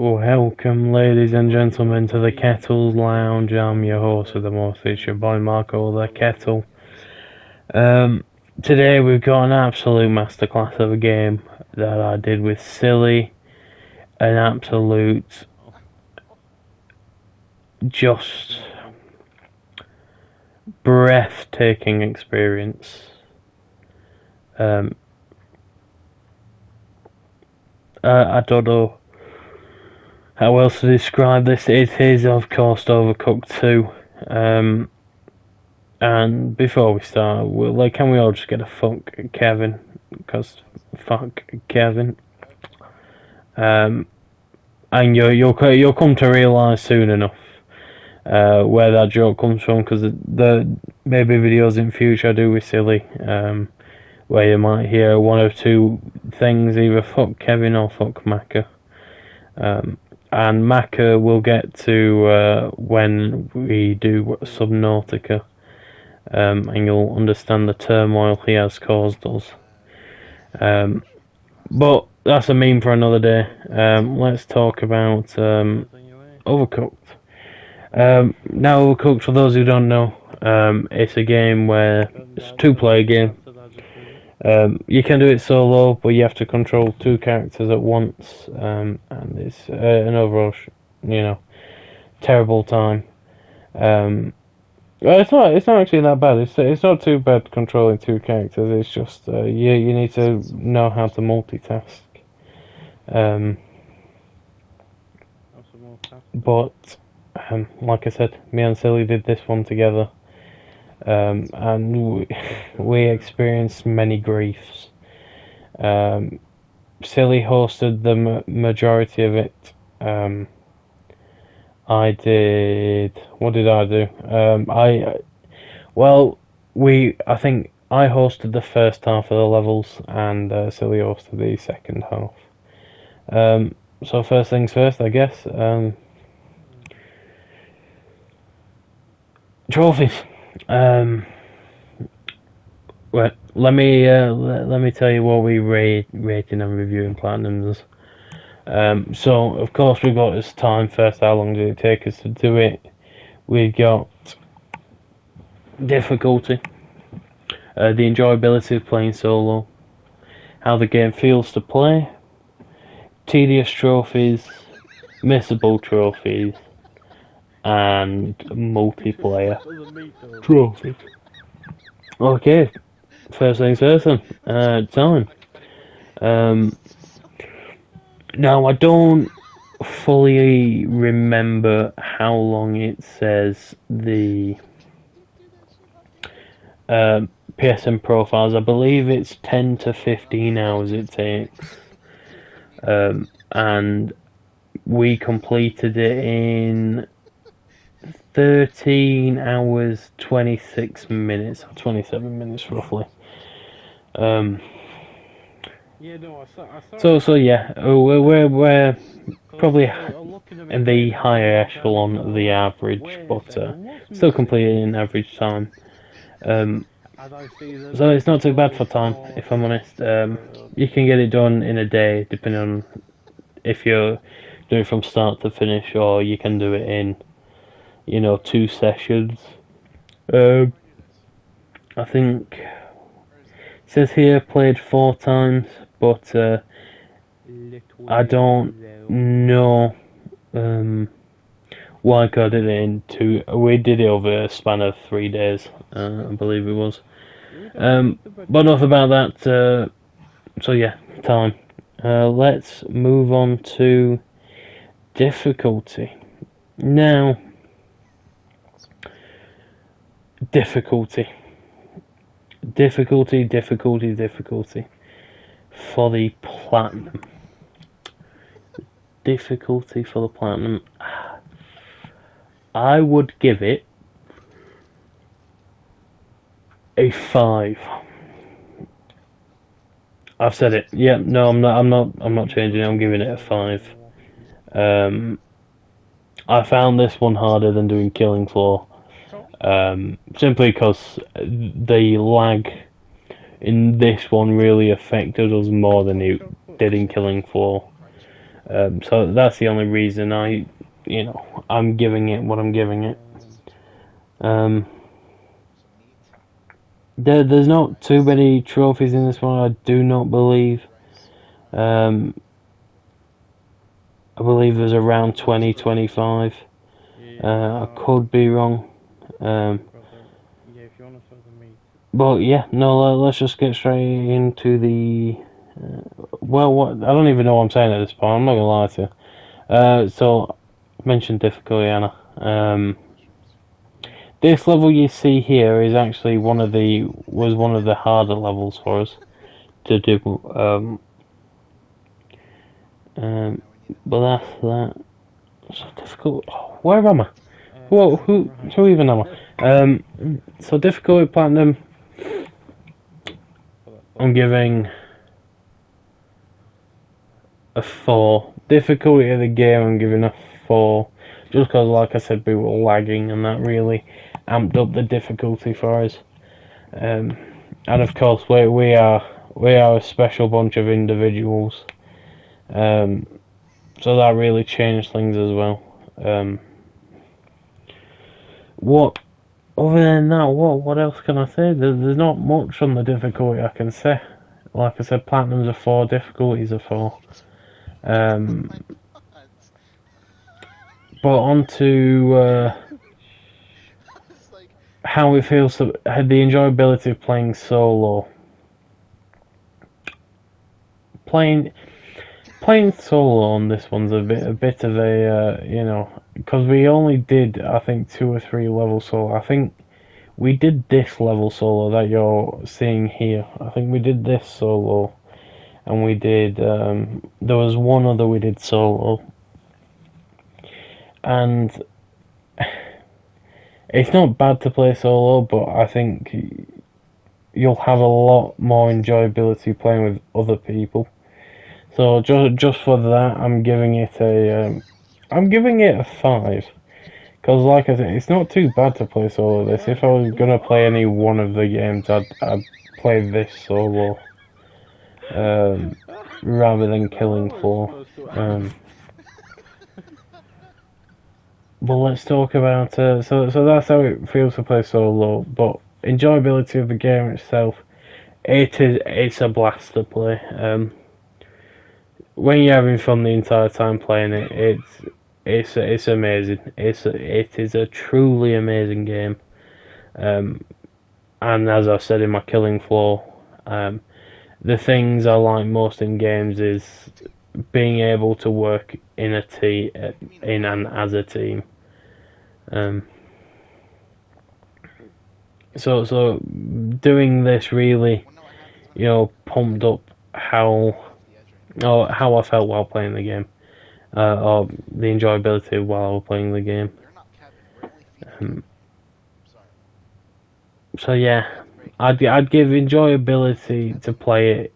Welcome, ladies and gentlemen, to the Kettle's Lounge. I'm your host of the most, it's your boy Marco the Kettle. Today we've got an absolute masterclass of a game that I did with Silly. An absolute, just breathtaking experience. I don't know how else to describe this. It is, of course, Overcooked 2. And before we start, can we all just get a fuck Kevin? Because fuck Kevin. And you'll come to realise soon enough where that joke comes from. Because the maybe videos in future I do with Silly, where you might hear one or two things, either fuck Kevin or fuck Macca. And Macca will get to when we do Subnautica, and you'll understand the turmoil he has caused us. But that's a meme for another day. Let's talk about Overcooked. Now, Overcooked, for those who don't know, it's a game where it's a two-player game. You can do it solo, but you have to control two characters at once, and it's an overall, terrible time. Well, it's not actually that bad. It's not too bad controlling two characters. It's just you need to know how to multitask. But like I said, me and Silly did this one together. And we experienced many griefs. Silly hosted the majority of it. I did. What did I do? I think I hosted the first half of the levels, and Silly hosted the second half. So first things first, I guess. Trophies. Well, let me tell you what we rating and reviewing platinums. So of course we've got this time first. How long did it take us to do it? We've got difficulty, the enjoyability of playing solo, how the game feels to play, tedious trophies, missable trophies, and multiplayer trophies. Okay, first things first then, time. Now, I don't fully remember how long it says the PSN profiles. I believe it's 10 to 15 hours it takes. And we completed it in 13 hours, 26 minutes, or 27 minutes roughly. So yeah, we're probably in the higher echelon of the average, but still completing in average time. So it's not too bad for time, if I'm honest. You can get it done in a day, depending on if you're doing it from start to finish, or you can do it in, 2 sessions. I think it says here played 4 times, but I don't know why I did it in 2. We did it over a span of 3 days, I believe it was. But enough about that. So yeah, time. Let's move on to difficulty. Now, difficulty for the platinum. Difficulty for the platinum. I would give it a 5. I've said it. Yeah, no, I'm not changing it. I'm giving it a 5. I found this one harder than doing Killing Floor. Simply because the lag in this one really affected us more than it did in Killing Floor. So that's the only reason I'm giving it what I'm giving it. Um, there's not too many trophies in this one, I do not believe. I believe there's around 20, 25. I could be wrong. But yeah, no, let's just get straight into the. What I don't even know what I'm saying at this point. I'm not gonna lie to you. So, mentioned difficulty, Anna. This level you see here is actually one of the harder levels for us to do. But that's that. So difficult. Oh, where am I? Who even am I? So difficulty platinum. I'm giving a 4. Difficulty of the game, I'm giving a 4. Just because, like I said, we were lagging and that really amped up the difficulty for us. And of course, we are a special bunch of individuals. So that really changed things as well. What other than that, what else can I say? There's not much on the difficulty I can say. Like I said, platinum's a 4, difficulty's a 4. But on to how it feels to the enjoyability of playing solo. Playing solo on this one's a bit of a because we only did, I think, 2 or 3 levels solo. I think we did this level solo that you're seeing here. I think we did this solo, and we did there was one other we did solo, and it's not bad to play solo, but I think you'll have a lot more enjoyability playing with other people. So just for that, I'm giving it a 5. Because like I said, it's not too bad to play solo this. If I was gonna play any one of the games, I'd play this solo rather than Killing Floor. But let's talk about so that's how it feels to play solo. But enjoyability of the game itself, it's a blast to play. When you're having fun the entire time playing it, it's amazing. It is a truly amazing game. And as I said in my Killing Floor, the things I like most in games is being able to work in a team, in and as a team. So doing this really, pumped up how I felt while playing the game, or the enjoyability while I was playing the game. So yeah, I'd give enjoyability to play it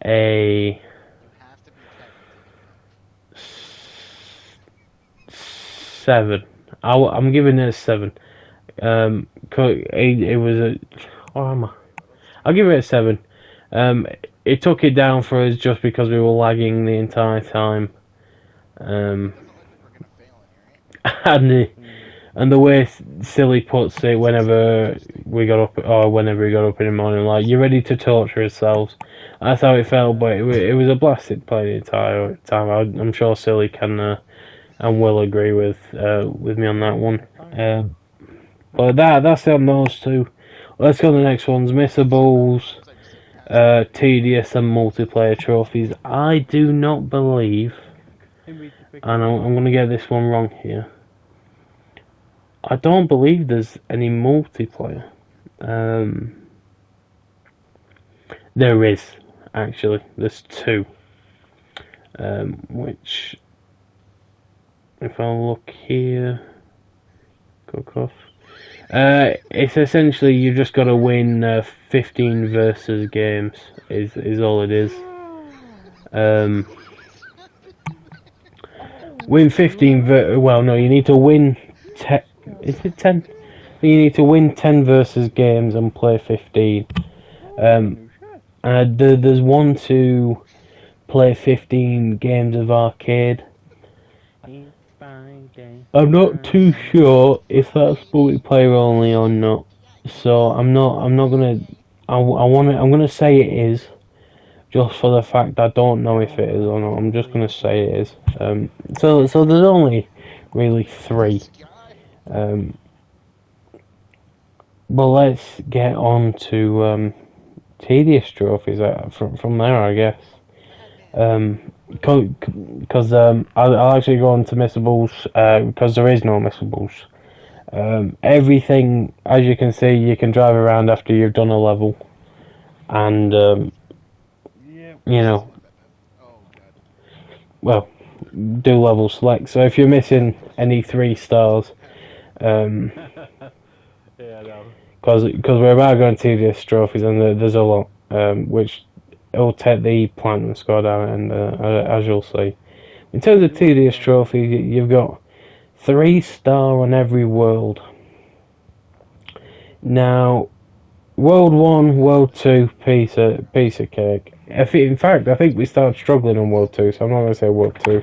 a 7. I'm giving it a 7. It was a. Oh, am I? I'll give it a 7. It took it down for us just because we were lagging the entire time. And the way Silly puts it, whenever we got up in the morning, like, you're ready to torture yourselves. That's how it felt, but it was a blast to play the entire time. I'm sure Silly can and will agree with me on that one. But that's it on those two. Let's go to the next ones. Missables, tedious and multiplayer trophies. I do not believe, and I'm going to get this one wrong here, I don't believe there's any multiplayer. There is, actually. There's 2. Which, if I look here, cook off. It's essentially you just got to win 15 versus games. Is all it is. Win 15. Well, no, you need to win 10. Is it 10? You need to win 10 versus games and play 15. There's 1, 2, play 15 games of arcade. I'm not too sure if that's multiplayer only or not. So I'm not gonna. I'm gonna say it is, just for the fact I don't know if it is or not. I'm just gonna say it is. So there's only really three. But let's get on to tedious trophies from there, I guess. Because I'll actually go on to missables because there is no missables. Everything, as you can see, you can drive around after you've done a level, and you know, well, do level select. So if you're missing any 3 stars, because we're about going to tedious trophies, and there's a lot, which it'll take the platinum score down, and as you'll see. In terms of tedious trophies, you've got 3-star on every world. Now, World 1, World 2, piece of cake. In fact, I think we started struggling on World 2, so I'm not going to say World 2.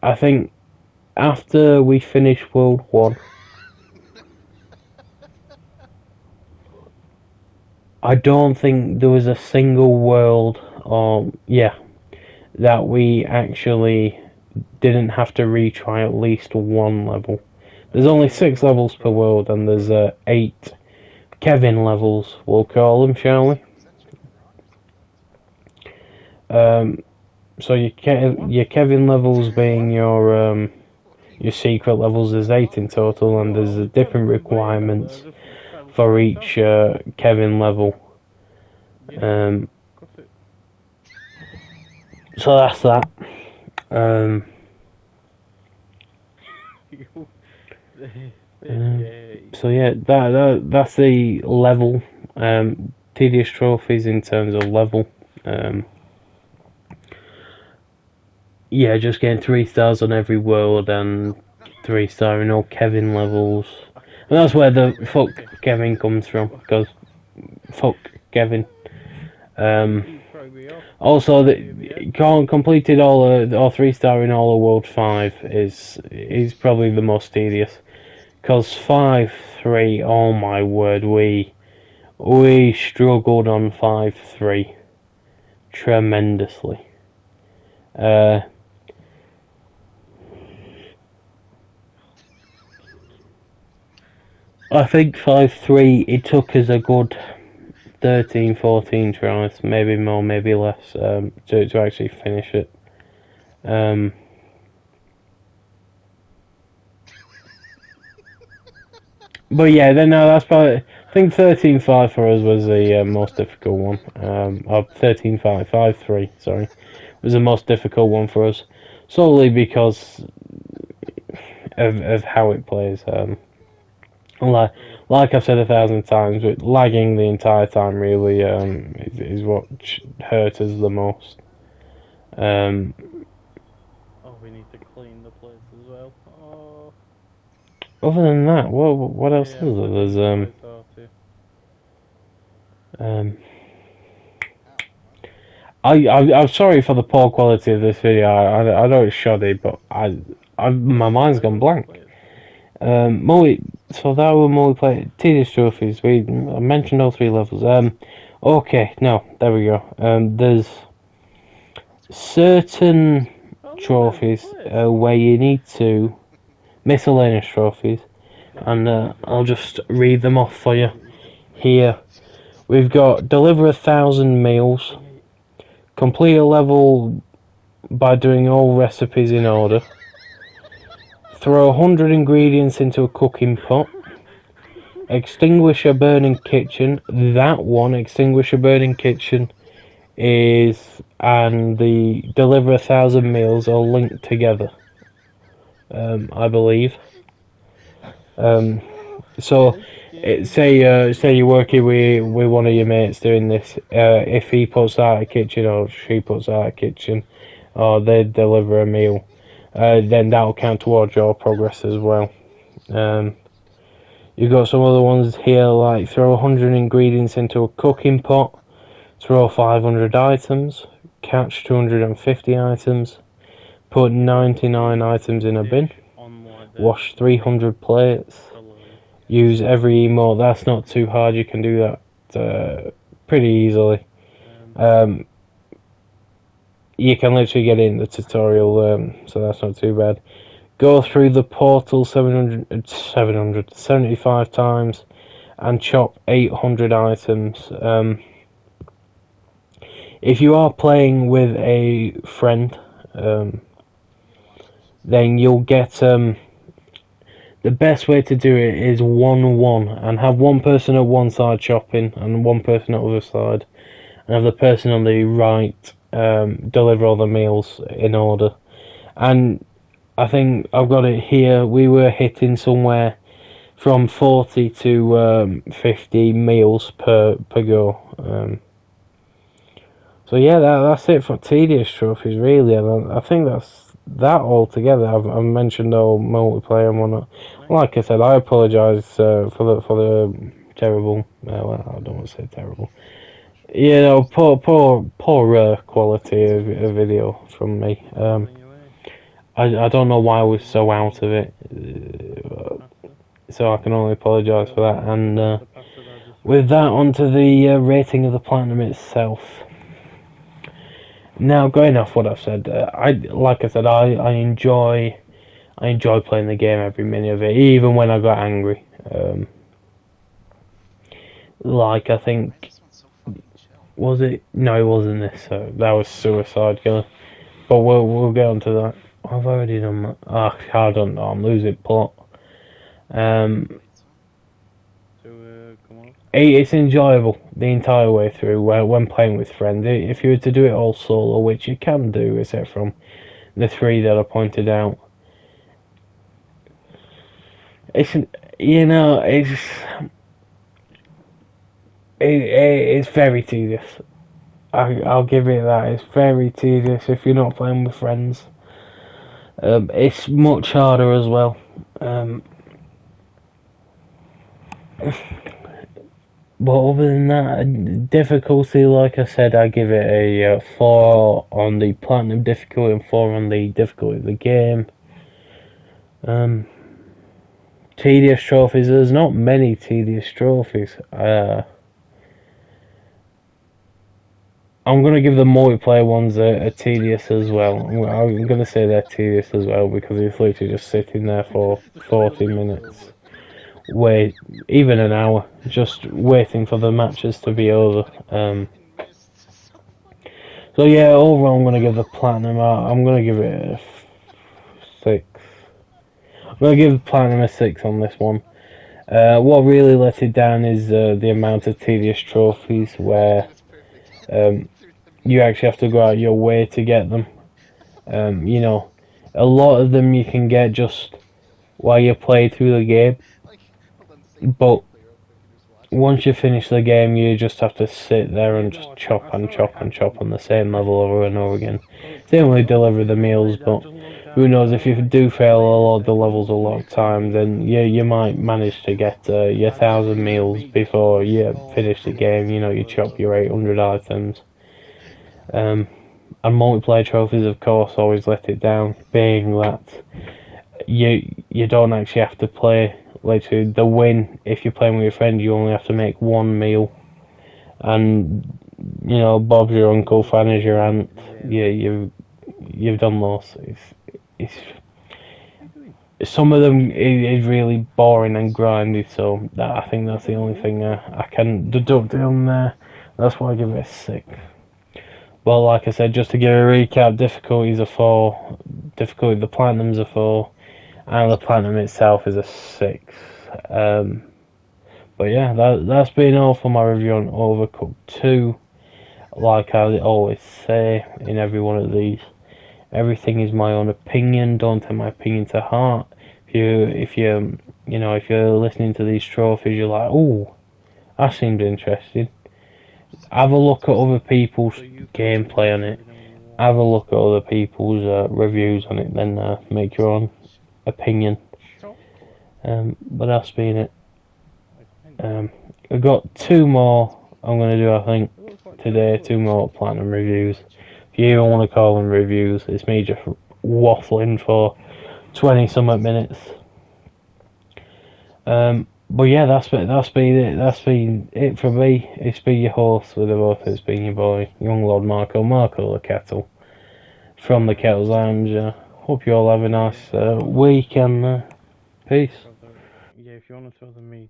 I think after we finished World 1, I don't think there was a single world, that we actually didn't have to retry at least one level. There's only 6 levels per world, and there's 8 Kevin levels, we'll call them, shall we? So your Kevin levels being your secret levels, there's 8 in total, and there's different requirements for each Kevin level. So that's that. So yeah, that's the level. Tedious trophies in terms of level. Just getting 3 stars on every world and 3-star in all Kevin levels. And that's where the fuck Kevin comes from, because fuck Kevin. Also, completed all 3-star in all of World 5 is probably the most tedious. Because 5-3, oh my word, we struggled on 5-3 tremendously. I think 5-3, it took us a good 13, 14 tries, maybe more, maybe less, to actually finish it. But yeah, that's probably. I think 13-5 for us was the most difficult one. Or 13-5, 5-3, sorry, was the most difficult one for us, solely because of how it plays. Like I've said 1,000 times, but lagging the entire time really is what hurt us the most. We need to clean the place as well. Oh. Other than that, what else is there? There's I'm sorry for the poor quality of this video. I know it's shoddy, but my mind's gone blank. So that were multiplayer tedious trophies. I mentioned all 3 levels. Okay, no, there we go. There's certain trophies where you need to miscellaneous trophies, and I'll just read them off for you here. We've got deliver 1,000 meals, complete a level by doing all recipes in order, throw 100 ingredients into a cooking pot, extinguish a burning kitchen. That one, extinguish a burning kitchen, and the deliver 1,000 meals are linked together, I believe. So, say you're working with one of your mates doing this. If he puts out a kitchen or she puts out a kitchen, or they deliver a meal, then that'll count towards your progress as well. You've got some other ones here, like throw 100 ingredients into a cooking pot, throw 500 items, catch 250 items, put 99 items in a bin, On like wash 300 plates, use every emote. That's not too hard, you can do that pretty easily. You can literally get it in the tutorial, so that's not too bad. Go through the portal 775 times and chop 800 items. If you are playing with a friend, then you'll get the best way to do it is 1-1 and have one person at one side chopping and one person at the other side, and have the person on the right deliver all the meals in order. And I think I've got it here. We were hitting somewhere from 40 to 50 meals per go. So yeah, that's it for tedious trophies, really. And I think that's that all together. I've mentioned all multiplayer and whatnot. Like I said, I apologise for the terrible. Well, I don't want to say terrible. You know, poor quality of video from me. I don't know why I was so out of it. So I can only apologise for that. And with that, onto the rating of the platinum itself. Now, going off what I've said, I enjoy playing the game every minute of it, even when I got angry. I think, was it? No, it wasn't this. That was Suicide Killer. But we'll get onto that. I've already done that. I don't know. I'm losing plot. It's enjoyable the entire way through when playing with friends. If you were to do it all solo, which you can do, except from the 3 that I pointed out, it's it's very tedious. I'll give it that. It's very tedious if you're not playing with friends. It's much harder as well. But other than that, difficulty, like I said, I give it a 4 on the platinum difficulty and 4 on the difficulty of the game. Tedious trophies, there's not many tedious trophies. I'm going to give the multiplayer ones a tedious as well. I'm going to say they're tedious as well because it's literally just sitting there for 40 minutes. Wait, even an hour, just waiting for the matches to be over. So yeah, overall I'm going to give the platinum, I'm going to give it a 6. I'm going to give the platinum a 6 on this one. What really let it down is the amount of tedious trophies where you actually have to go out your way to get them. A lot of them you can get just while you play through the game. But once you finish the game, you just have to sit there and just chop and chop and chop on the same level over and over again. They only deliver the meals, but who knows, if you do fail a lot of the levels a lot of times, then you might manage to get your 1,000 meals before you finish the game. You chop your 800 items. And multiplayer trophies, of course, always let it down, being that you don't actually have to play. Literally, the win, if you're playing with your friend, you only have to make 1 meal, and Bob's your uncle, Fan is your aunt. You've done those. It's some of them is really boring and grindy, so I think that's the only thing I can deduct on there. That's why I give it a 6. Well, like I said, just to give a recap, difficulties are 4, difficulty the platinum's a 4, and the platinum itself is a 6. But yeah, that's been all for my review on Overcooked 2. Like I always say in every one of these, everything is my own opinion. Don't take my opinion to heart. If you're listening to these trophies, you're like, oh, that seemed interesting. Have a look at other people's gameplay on it. Have a look at other people's reviews on it. Then make your own opinion. But that's been it. I've got 2 more I'm gonna do, I think, It looks like today, Tesla. 2 more platinum reviews. If you even want to call them reviews, it's me just waffling for 20 something minutes. But yeah, that's been it for me. It's been your host with the both. It's been your boy, young Lord Marco the Kettle, from the Kettle's Lounge. Hope you all have a nice Yeah, week and peace. yeah, if you want to throw the meat